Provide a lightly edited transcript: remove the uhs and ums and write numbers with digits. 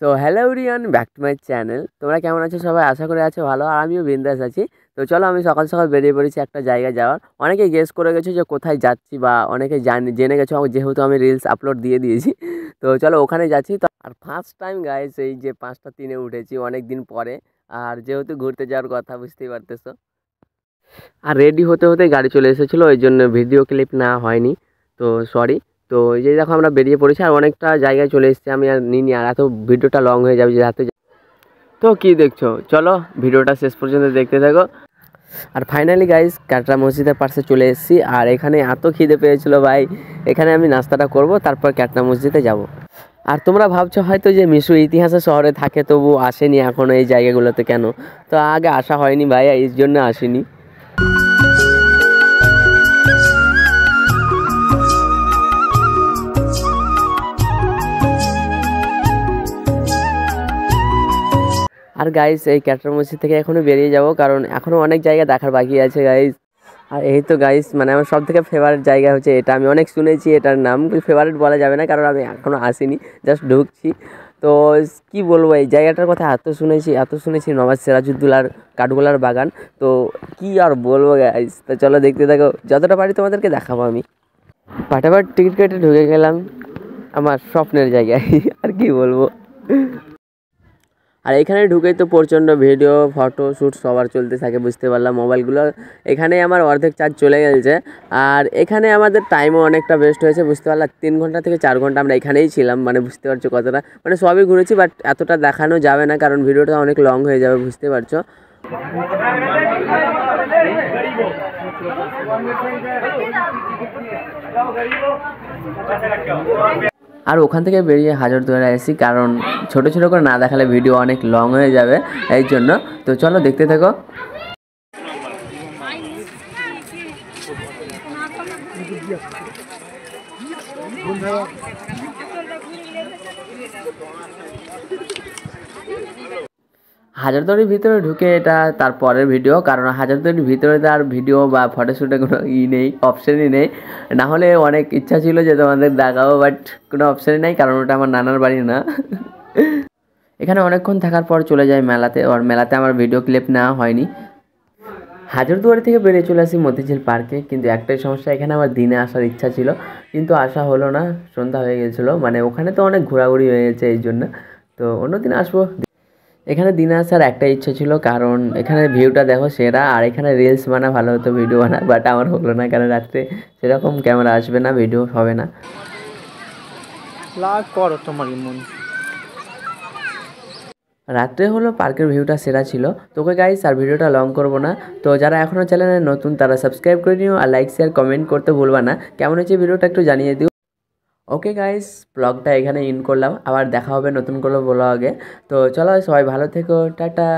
So hello everyone, back to my channel. তোমরা কেমন আছো সবাই? আশা করে আছো ভালো, আর আমিও বিন্দাস আছি। তো চলো, আমি সকাল সকাল বেরিয়ে পড়েছি একটা জায়গায় যাওয়ার। অনেকে গেস করে গেছো যে কোথায় যাচ্ছি, বা অনেকে জেনে গেছো যেহেতু আমি রিলস আপলোড দিয়ে দিয়েছি। তো চলো ওখানে যাচ্ছি। তো আর ফার্স্ট টাইম গাইস এই যে 5টা 3-এ উঠেছি অনেক দিন পরে। আর যেহেতু ঘুরতে যাওয়ার কথা, বুঝতেই পারতেছো। আর রেডি হতে হতে গাড়ি চলে এসেছিলো, ওই জন্য ভিডিও ক্লিপ না হয়নি। তো সরি। তো এই যে দেখো আমরা বেরিয়ে পড়েছি, আর অনেকটা জায়গায় চলে এসেছি। আমি আর নিইনি, আর এত ভিডিওটা লং হয়ে যাবে যে এত। তো কি দেখছো, চলো ভিডিওটা শেষ পর্যন্ত দেখতে থাকো। আর ফাইনালি গাইস কাটরা মসজিদের পাশে চলে এসেছি, আর এখানে এত খিদে পেয়েছিল ভাই। এখানে আমি নাস্তাটা করব, তারপর কাটরা মসজিদে যাব। আর তোমরা ভাবছো হয়তো যে মিশু ইতিহাসের শহরে থাকে, তবু আসেনি এখনো এই জায়গাগুলোতে কেন। তো আগে আসা হয়নি ভাই, এই জন্য আসিনি। আর গাইস এই ক্যাটরা মসজিদ থেকে এখনও বেরিয়ে যাব, কারণ এখনও অনেক জায়গা দেখার বাকি আছে গাইস। আর এই তো গাইস, মানে আমার সব থেকে ফেভারিট জায়গা হচ্ছে এটা। আমি অনেক শুনেছি এটার নাম, ফেভারিট বলা যাবে না কারণ আমি এখনও আসিনি, জাস্ট ঢুকছি। তো কি বলবো, এই জায়গাটার কথা এত শুনেছি নবাব সিরাজউদ্দৌলার কাঠগোলার বাগান। তো কি আর বলবো গাইস, তো চলো দেখতে থাকো, যতটা পারি তোমাদেরকে দেখাবো আমি। ফাটাফাট টিকিট কেটে ঢুকে গেলাম আমার স্বপ্নের জায়গায়। আর কি বলবো। আর এখানে ঢুকেই তো প্রচণ্ড ভিডিও ফটো শ্যুট সবার চলতে থাকে, বুঝতে পারলাম মোবাইলগুলো। এখানে আমার অর্ধেক চার্জ চলে গেছে। আর এখানে আমাদের টাইমও অনেকটা ওয়েস্ট হয়েছে, বুঝতে পারলাম 3 ঘন্টা থেকে 4 ঘন্টা আমরা এখানেই ছিলাম, মানে বুঝতে পারছো কতটা, মানে সবই ঘুরেছি, বাট এতটা দেখানো যাবে না কারণ ভিডিওটা অনেক লং হয়ে যাবে, বুঝতে পারছো। আর ওখান থেকে বেরিয়ে হাজারদুয়ারে আসি, কারণ ছোট ছোট করে না দেখালে ভিডিও অনেক লং হয়ে যাবে, এই জন্য। তো চলো দেখতে থাকো। হাজারদুয়ারির ভিতরে ঢুকে এটা তারপরের ভিডিও, কারণ হাজারদুয়ারির ভিতরে তো আর ভিডিও বা ফটোশ্যুটের কোনো নেই, অপশানই নেই। না হলে অনেক ইচ্ছা ছিল যে তোমাদের দেখাবো, বাট কোনো অপশানই নেই, কারণ ওটা আমার নানার বাড়ি না। এখানে অনেকক্ষণ থাকার পর চলে যায় মেলাতে, আর মেলাতে আমার ভিডিও ক্লিপ নেওয়া হয়নি। হাজারদুয়ারি থেকে বেরিয়ে চলে আসি মতিঝিল পার্কে, কিন্তু একটাই সমস্যা, এখানে আমার দিনে আসার ইচ্ছা ছিল কিন্তু আসা হলো না, সন্ধ্যা হয়ে গেছিলো, মানে ওখানে তো অনেক ঘোরাঘুরি হয়ে গেছে এই জন্য। তো অন্যদিন আসবো। এখানে দিনে আসার একটা ইচ্ছে ছিল, কারণ এখানে ভিউটা দেখো সেরা, আর এখানে রিলস বানা ভালো হতো ভিডিও বানা, বাট আমার হলো না কারণ রাত্রে সেরকম ক্যামেরা আসবে না, ভিডিও হবে না। লাগ করো তোমার মন। রাত্রে হলো পার্কের ভিউটা সেরা ছিল। তোকে গাইস আর ভিডিওটা লং করবো না। তো যারা এখনও চ্যানেলে নতুন তারা সাবস্ক্রাইব করে নিও, আর লাইক শেয়ার কমেন্ট করতে ভুলবা না। কেমন হচ্ছে ভিডিওটা একটু জানিয়ে দিও। ওকে গাইস, ব্লগটা এখানে ইন করলাম, আবার দেখা হবে নতুন কোনো ব্লগে। তো চলো সবাই ভালো থেকো, টাটা।